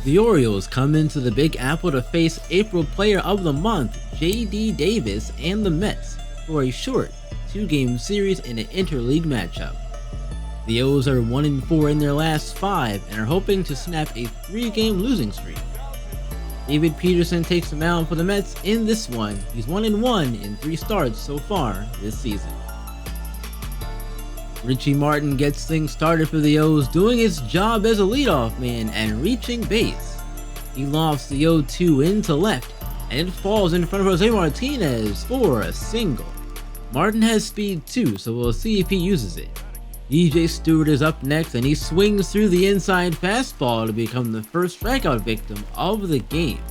The Orioles come into the Big Apple to face April Player of the Month J.D. Davis and the Mets for a short 2-game series in an interleague matchup. The O's are 1-4 in their last 5 and are hoping to snap a 3-game losing streak. David Peterson takes the mound for the Mets in this one. He's 1-1 in 3 starts so far this season. Richie Martin gets things started for the O's, doing his job as a leadoff man and reaching base. He lofts the 0-2 into left, and it falls in front of Jose Martinez for a single. Martin has speed too, so we'll see if he uses it. DJ Stewart is up next, and he swings through the inside fastball to become the first strikeout victim of the game.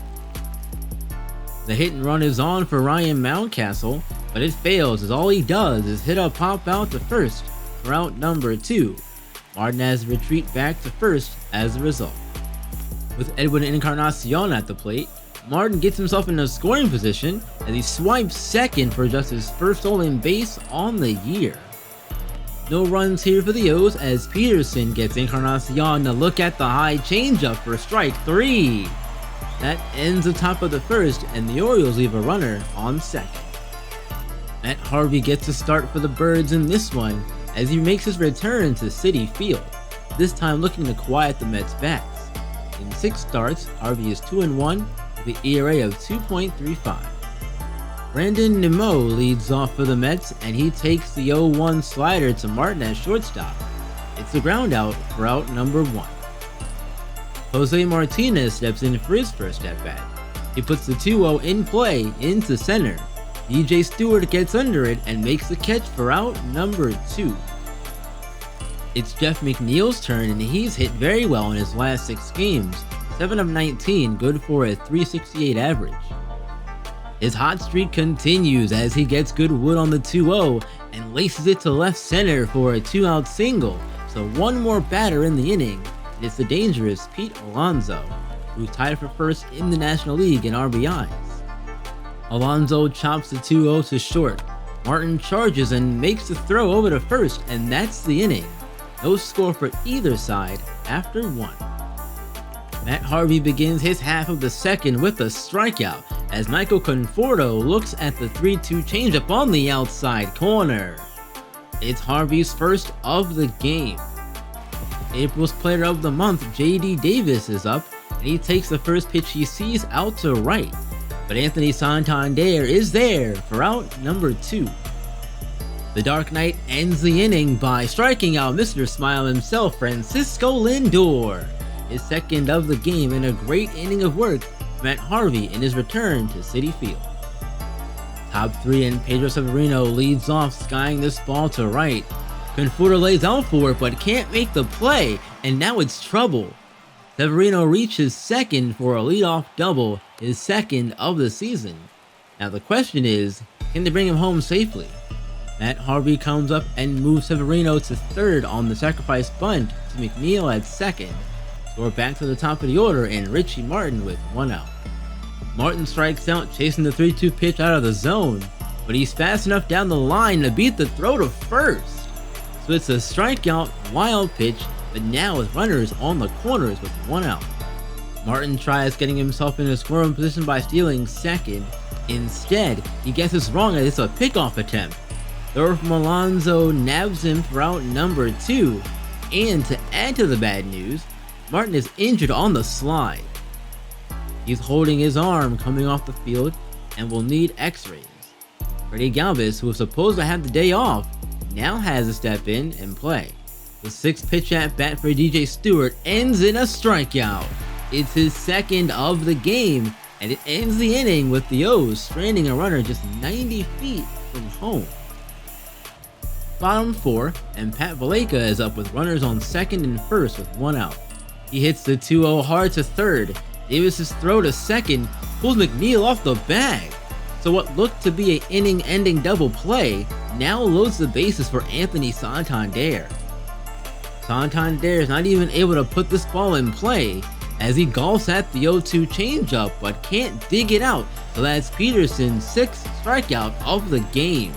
The hit and run is on for Ryan Mountcastle, but it fails as all he does is hit a pop out to first for out number 2. Martin has to retreat back to first as a result. With Edwin Encarnacion at the plate, Martin gets himself in a scoring position as he swipes second for just his first stolen base on the year. No runs here for the O's as Peterson gets Encarnacion to look at the high changeup for strike 3. That ends the top of the first, and the Orioles leave a runner on second. Matt Harvey gets a start for the Birds in this one as he makes his return to Citi Field, this time looking to quiet the Mets' bats. In 6 starts, Harvey is 2-1 with an ERA of 2.35. Brandon Nemo leads off for the Mets, and he takes the 0-1 slider to Martin at shortstop. It's a ground out for out number 1. Jose Martinez steps in for his first at-bat. He puts the 2-0 in play into center. DJ Stewart gets under it and makes the catch for out number 2. It's Jeff McNeil's turn, and he's hit very well in his last 6 games, 7 of 19, good for a .368 average. His hot streak continues as he gets good wood on the 2-0 and laces it to left center for a 2-out single, so one more batter in the inning, and it's the dangerous Pete Alonso, who's tied for first in the National League in RBIs. Alonso chops the 2-0 to short. Martin charges and makes the throw over to first, and that's the inning. No score for either side after 1. Matt Harvey begins his half of the second with a strikeout as Michael Conforto looks at the 3-2 changeup on the outside corner. It's Harvey's first of the game. April's Player of the Month J.D. Davis is up, and he takes the first pitch he sees out to right. But Anthony Santander is there for out number 2. The Dark Knight ends the inning by striking out Mr. Smile himself, Francisco Lindor, his second of the game, in a great inning of work for Matt Harvey in his return to Citi Field. Top 3 and Pedro Severino leads off, skying this ball to right. Conforto lays out for it but can't make the play, and now it's trouble. Severino reaches second for a leadoff double, his second of the season. Now the question is, can they bring him home safely? Matt Harvey comes up and moves Severino to third on the sacrifice bunt to Mcneil at second. So we're back to the top of the order and Richie Martin with 1 out. Martin strikes out chasing the 3-2 pitch out of the zone, but he's fast enough down the line to beat the throw to first. So it's a strikeout, wild pitch, but now with runners on the corners with 1 out. Martin tries getting himself in a scoring position by stealing second. Instead, he guesses wrong as it's a pickoff attempt. Throw from Alonso nabs him for out number 2, and to add to the bad news, Martin is injured on the slide. He's holding his arm coming off the field and will need x-rays. Freddie Galvis, who was supposed to have the day off, now has to step in and play. The 6th pitch at bat for DJ Stewart ends in a strikeout. It's his second of the game, and it ends the inning with the O's stranding a runner just 90 feet from home. Bottom 4, and Pat Valaika is up with runners on second and first with 1 out. He hits the 2-0 hard to third. Davis's throw to second pulls Mcneil off the bag. So what looked to be an inning-ending double play now loads the bases for Anthony Santander. Santander is not even able to put this ball in play as he golfs at the 0-2 changeup but can't dig it out, so that's Peterson's 6th strikeout of the game.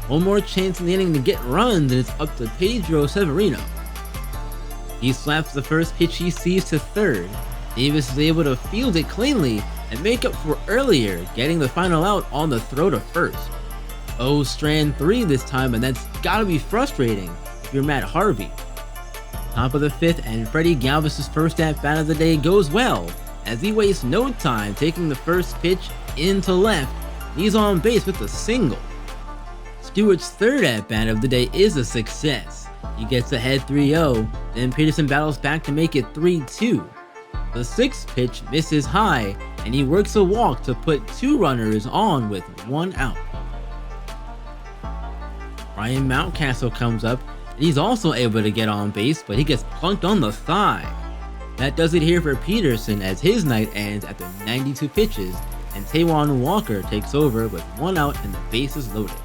One more chance in the inning to get runs, and it's up to Pedro Severino. He slaps the first pitch he sees to third. Davis is able to field it cleanly and make up for earlier, getting the final out on the throw to first. Strand 3 this time, and that's gotta be frustrating if you're Matt Harvey. Top of the 5th, and Freddie Galvis' first at-bat of the day goes well, as he wastes no time taking the first pitch into left, and he's on base with a single. Stewart's third at-bat of the day is a success. He gets ahead 3-0, then Peterson battles back to make it 3-2. The 6th pitch misses high, and he works a walk to put 2 runners on with 1 out. Ryan Mountcastle comes up, and he's also able to get on base, but he gets plunked on the thigh. That does it here for Peterson, as his night ends after 92 pitches, and Taijuan Walker takes over with 1 out and the bases loaded.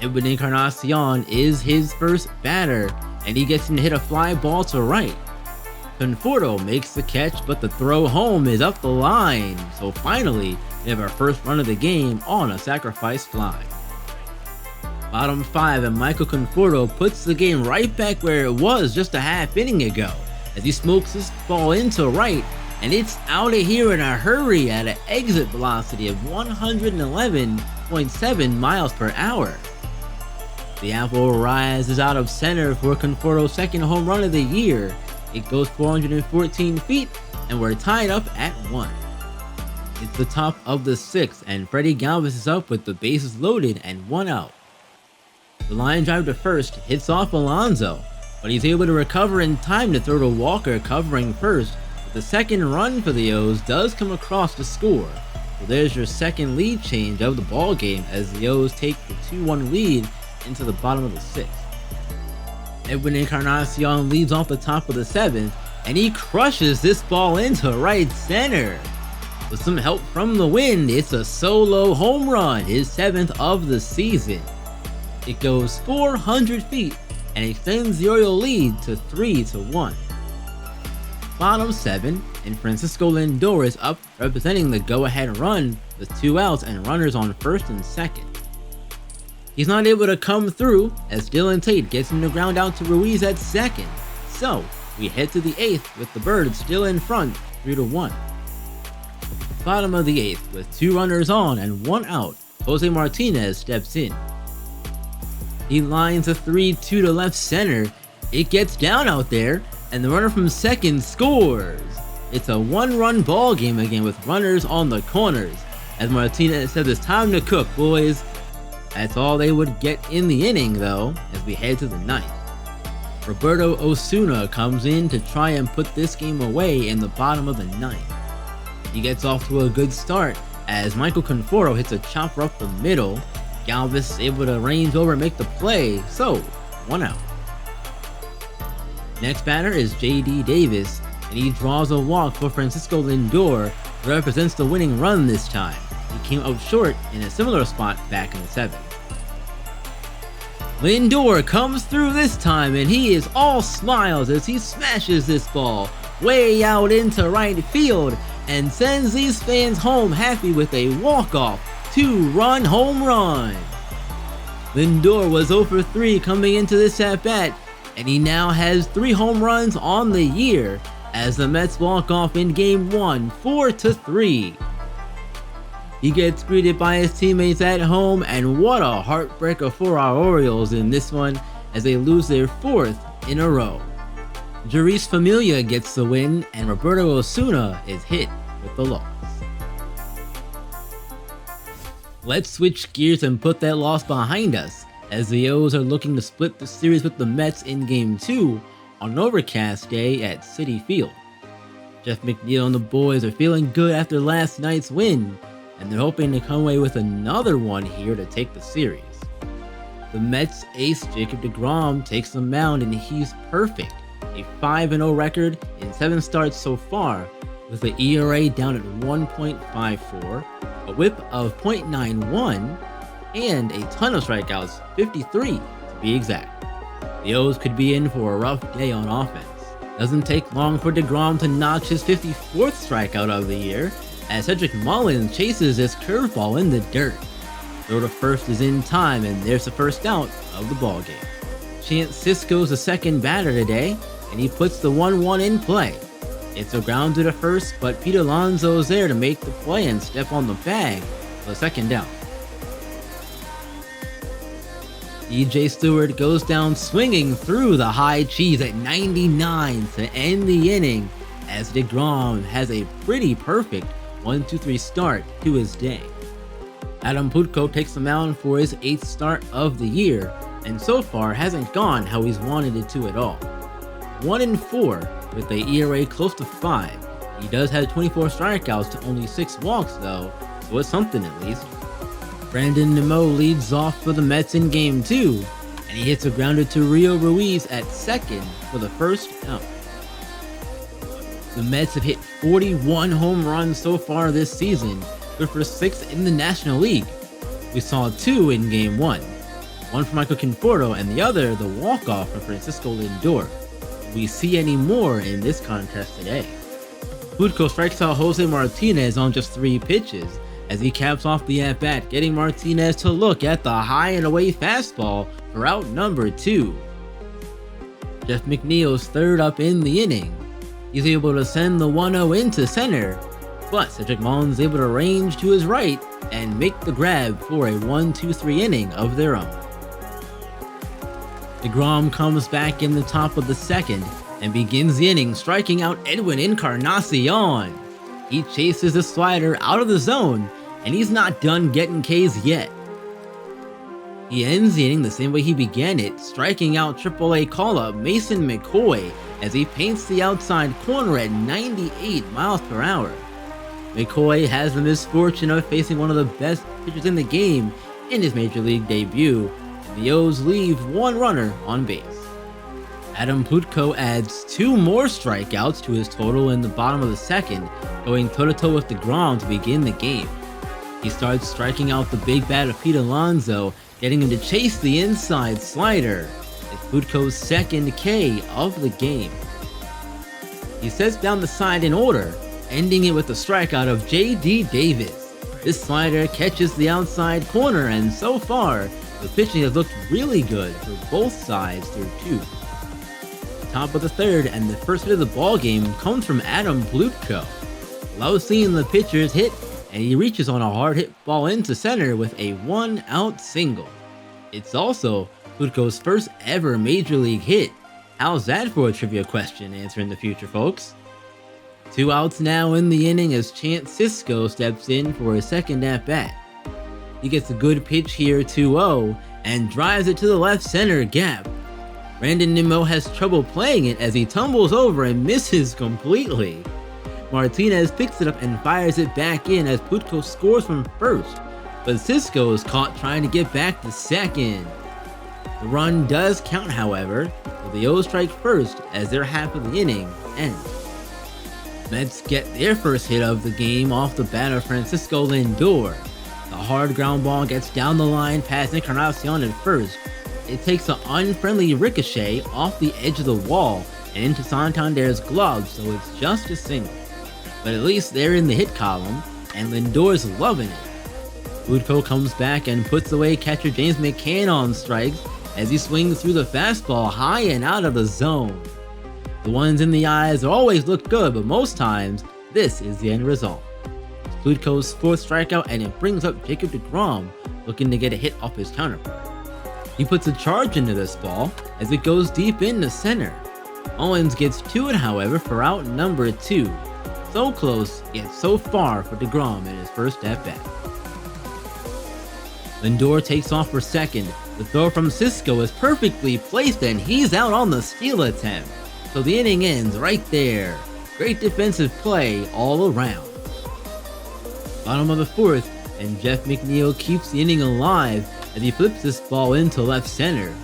Edwin Encarnacion is his first batter, and he gets him to hit a fly ball to right. Conforto makes the catch, but the throw home is up the line, so finally we have our first run of the game on a sacrifice fly. Bottom 5, and Michael Conforto puts the game right back where it was just a half inning ago, as he smokes this ball into right, and it's out of here in a hurry at an exit velocity of 111.7 miles per hour. The apple rises out of center for Conforto's second home run of the year. It goes 414 feet, and we're tied up at 1. It's the top of the 6th, and Freddie Galvis is up with the bases loaded and 1 out. The line drive to first hits off Alonso, but he's able to recover in time to throw to Walker covering first, but the second run for the O's does come across to score. So there's your second lead change of the ball game, as the O's take the 2-1 lead into the bottom of the 6th. Edwin Encarnacion leads off the top of the 7th, and he crushes this ball into right center. With some help from the wind, it's a solo home run, his 7th of the season. It goes 400 feet and extends the Oriole lead to 3-1. Bottom 7, and Francisco Lindor is up, representing the go-ahead run with 2 outs and runners on first and second. He's not able to come through, as Dylan Tate gets him to ground out to Ruiz at second. So we head to the 8th with the Birds still in front, 3-1. Bottom of the 8th, with 2 runners on and 1 out, Jose Martinez steps in. He lines a 3-2 to left center. It gets down out there, and the runner from second scores. It's a 1-run ball game again with runners on the corners, as Martinez says it's time to cook, boys. That's all they would get in the inning, though, as we head to the 9th. Roberto Osuna comes in to try and put this game away in the bottom of the 9th. He gets off to a good start, as Michael Conforto hits a chopper up the middle. Galvis is able to range over and make the play, so 1 out. Next batter is J.D. Davis, and he draws a walk for Francisco Lindor, who represents the winning run this time. He came up short in a similar spot back in the 7th. Lindor comes through this time, and he is all smiles as he smashes this ball way out into right field and sends these fans home happy with a walk-off 2-run home run. Lindor was 0 for 3 coming into this at-bat, and he now has 3 home runs on the year as the Mets walk off in Game 1, 4-3. He gets greeted by his teammates at home, and what a heartbreaker for our Orioles in this one as they lose their 4th in a row. Jeurys Familia gets the win, and Roberto Osuna is hit with the loss. Let's switch gears and put that loss behind us, as the O's are looking to split the series with the Mets in Game 2 on an overcast day at Citi Field. Jeff McNeil and the boys are feeling good after last night's win, and they're hoping to come away with another one here to take the series. The Mets ace Jacob deGrom takes the mound, and he's perfect. A 5-0 record in 7 starts so far, with the ERA down at 1.54, a whip of .91, and a ton of strikeouts, 53 to be exact. The O's could be in for a rough day on offense. Doesn't take long for deGrom to notch his 54th strikeout of the year, as Cedric Mullins chases this curveball in the dirt. Throw to first is in time, and there's the first out of the ballgame. Chance Sisco's the second batter today, and he puts the 1-1 in play. It's a ground to the first, but Pete Alonso is there to make the play and step on the bag for the second down. DJ Stewart goes down swinging through the high cheese at 99 to end the inning, as DeGrom has a pretty perfect 1-2-3 start to his day. Adam Plutko takes the mound for his 8th start of the year, and so far hasn't gone how he's wanted it to at all. 1-4 with a ERA close to 5. He does have 24 strikeouts to only 6 walks though, so it's something at least. Brandon Nemo leads off for the Mets in Game 2, and he hits a grounder to Rio Ruiz at second for the first out. The Mets have hit 41 home runs so far this season, good for 6th in the National League. We saw 2 in Game 1, one from Michael Conforto and the other the walk-off from Francisco Lindor. Will we see any more in this contest today? Plutko strikes out Jose Martinez on just 3 pitches, as he caps off the at-bat, getting Martinez to look at the high and away fastball for out number 2. Jeff McNeil's third up in the inning. He's able to send the 1-0 into center, but Cedric Mullins is able to range to his right and make the grab for a 1-2-3 inning of their own. DeGrom comes back in the top of the second and begins the inning striking out Edwin Encarnacion. He chases the slider out of the zone, and he's not done getting Ks yet. He ends the inning the same way he began it, striking out AAA call-up Mason McCoy as he paints the outside corner at 98 miles per hour. McCoy has the misfortune of facing one of the best pitchers in the game in his major league debut, and the O's leave 1 runner on base. Adam Plutko adds 2 more strikeouts to his total in the bottom of the second, going toe-to-toe with DeGrom to begin the game. He starts striking out the big bat of Pete Alonso, getting him to chase the inside slider. It's Plutko's second K of the game. He sets down the side in order, ending it with a strikeout of J.D. Davis. This slider catches the outside corner, and so far, the pitching has looked really good for both sides through 2. Top of the third, and the first hit of the ball game comes from Adam Plutko. Loves seeing the pitchers hit, and he reaches on a hard hit ball into center with a 1-out single. It's also Plutko's first ever major league hit. How's that for a trivia question? Answer in the future, folks. 2 outs now in the inning as Chance Sisco steps in for his second at bat. He gets a good pitch here 2-0 and drives it to the left center gap. Brandon Nemo has trouble playing it as he tumbles over and misses completely. Martinez picks it up and fires it back in as Plutko scores from first, but Sisco is caught trying to get back to second. The run does count, however, so the O's strike first as their half of the inning ends. Mets get their first hit of the game off the bat of Francisco Lindor. The hard ground ball gets down the line past Encarnacion at first. It takes an unfriendly ricochet off the edge of the wall and into Santander's glove, so it's just a single. But at least they're in the hit column, and Lindor's loving it. Plutko comes back and puts away catcher James McCann on strikes as he swings through the fastball high and out of the zone. The ones in the eyes always look good, but most times, this is the end result. It's Plutko's 4th strikeout, and it brings up Jacob DeGrom, looking to get a hit off his counterpart. He puts a charge into this ball as it goes deep into center. Mullins gets to it, however, for out number 2. So close, yet so far for DeGrom in his first at-bat. Lindor takes off for second. The throw from Sisco is perfectly placed, and he's out on the steal attempt. So the inning ends right there. Great defensive play all around. Bottom of the 4th, and Jeff McNeil keeps the inning alive as he flips this ball into left center.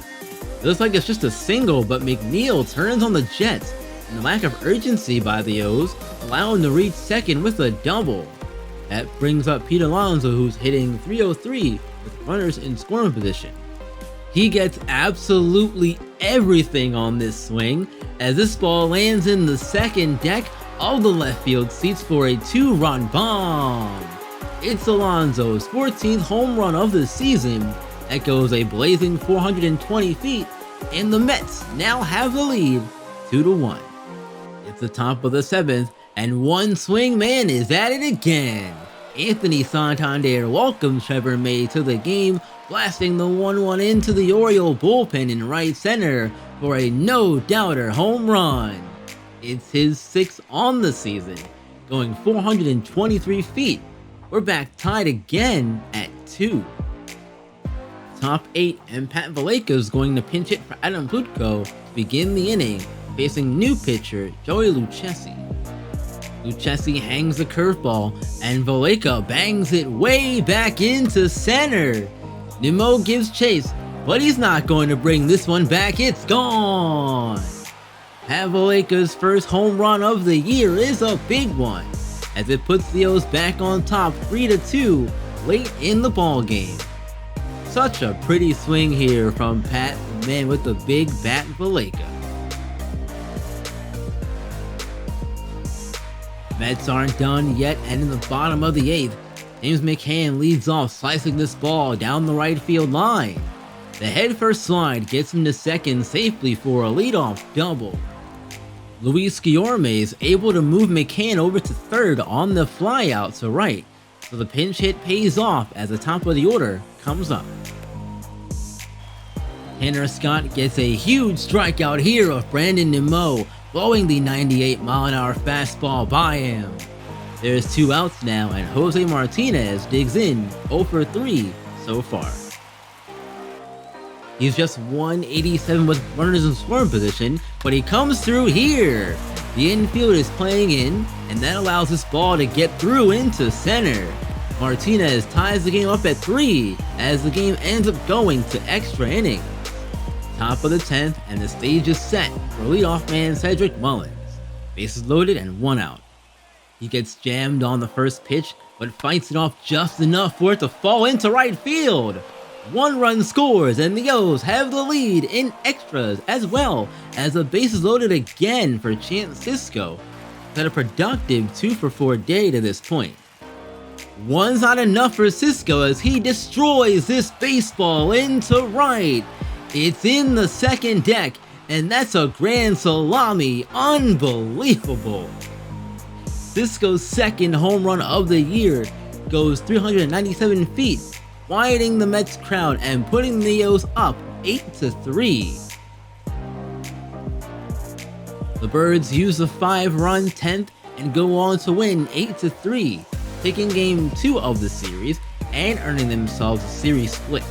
It looks like it's just a single, but McNeil turns on the Jets, and the lack of urgency by the O's allow him to reach second with a double. That brings up Pete Alonso, who's hitting .303 with runners in scoring position. He gets absolutely everything on this swing as this ball lands in the second deck of the left field seats for a 2-run bomb. It's Alonso's 14th home run of the season that goes a blazing 420 feet, and the Mets now have the lead 2-1. It's the top of the 7th, and one swing man is at it again. Anthony Santander welcomes Trevor May to the game, blasting the 1-1 into the Oriole bullpen in right center for a no-doubter home run. It's his 6th on the season, going 423 feet. We're back tied again at 2. Top 8, and Pat Valaika is going to pinch hit for Adam Plutko to begin the inning, facing new pitcher Joey Lucchesi. Lucchesi hangs the curveball, and Valaika bangs it way back into center. Nemo gives chase, but he's not going to bring this one back. It's gone. Pat Valaika's first home run of the year is a big one, as it puts the O's back on top 3-2 late in the ball game. Such a pretty swing here from Pat, the man with the big bat, Valaika. Mets aren't done yet, and in the bottom of the 8th, James McCann leads off, slicing this ball down the right field line. The headfirst slide gets him to second safely for a leadoff double. Luis Guillorme is able to move McCann over to third on the flyout to right, so the pinch hit pays off as the top of the order comes up. Tanner Scott gets a huge strikeout here of Brandon Nemo, blowing the 98-mile-an-hour fastball by him. There's 2 outs now, and Jose Martinez digs in 0 for 3 so far. He's just 187 with runners in scoring position, but he comes through here. The infield is playing in, and that allows this ball to get through into center. Martinez ties the game up at 3 as the game ends up going to extra innings. Top of the 10th, and the stage is set for leadoff man Cedric Mullins. Bases loaded and 1 out. He gets jammed on the first pitch, but fights it off just enough for it to fall into right field. 1 run scores, and the O's have the lead in extras, as well as the bases loaded again for Chance Sisco. He's had a productive 2 for 4 day to this point. 1's not enough for Sisco as he destroys this baseball into right. It's in the second deck, and that's a grand salami. Unbelievable. Sisco's second home run of the year goes 397 feet, quieting the Mets crowd and putting the O's up 8-3. The Birds use the 5-run 10th and go on to win 8-3, taking game 2 of the series and earning themselves a series split.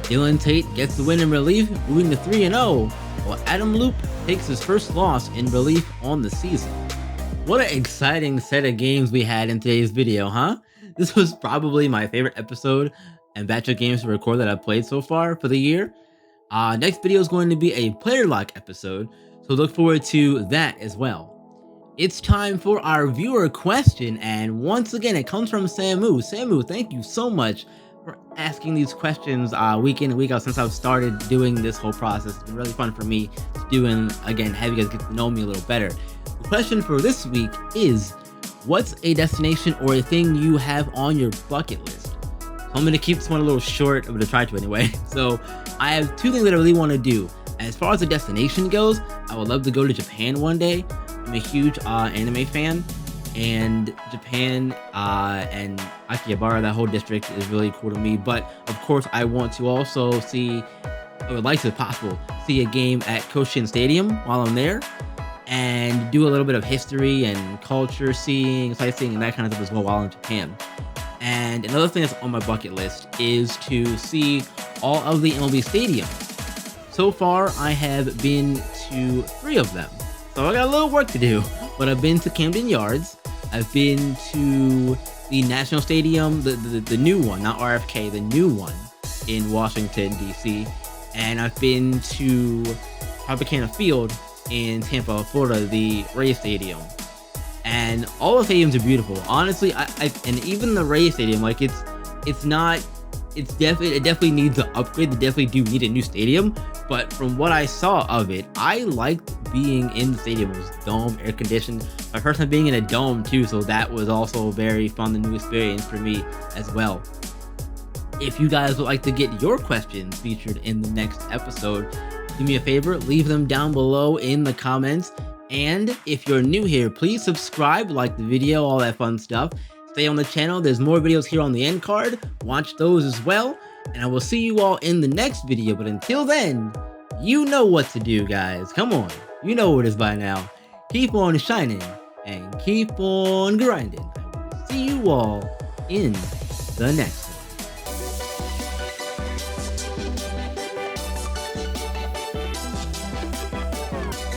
Dylan Tate gets the win in relief, moving to 3-0, while Adam Loop takes his first loss in relief on the season. What an exciting set of games we had in today's video, huh? This was probably my favorite episode and batch of games to record that I've played so far for the year. Next video is going to be a player lock episode, so look forward to that as well. It's time for our viewer question, and once again, it comes from Samu. Samu, thank you so much for asking these questions week in and week out since I've started doing this whole process. It's been really fun for me to do and, again, have you guys get to know me a little better. The question for this week is, what's a destination or a thing you have on your bucket list? So I'm going to keep this one a little short. I'm going to try to anyway. So I have 2 things that I really want to do. As far as the destination goes, I would love to go to Japan one day. I'm a huge anime fan, and Japan and Akihabara, that whole district, is really cool to me. But of course, I want to also see, I would like to, if possible, see a game at Koshin Stadium while I'm there, and do a little bit of history and culture seeing, sightseeing, and that kind of stuff as well while in Japan. And another thing that's on my bucket list is to see all of the MLB stadiums. So far, I have been to 3 of them. So I got a little work to do, but I've been to Camden Yards, I've been to the National Stadium, the new one, not RFK, the new one in Washington, D.C., and I've been to Tropicana Field in Tampa, Florida, the Rays Stadium. And all the stadiums are beautiful. Honestly, and even the Rays Stadium, like it definitely needs an upgrade. They definitely do need a new stadium. But from what I saw of it, I liked being in the stadium. It was dome, air conditioned. My first time being in a dome too, so that was also a very fun and new experience for me as well. If you guys would like to get your questions featured in the next episode, do me a favor, leave them down below in the comments. And if you're new here, please subscribe, like the video, all that fun stuff. Stay on the channel. There's more videos here on the end card. Watch those as well. And I will see you all in the next video. But until then, you know what to do, guys. Come on. You know what it is by now. Keep on shining and keep on grinding. I will see you all in the next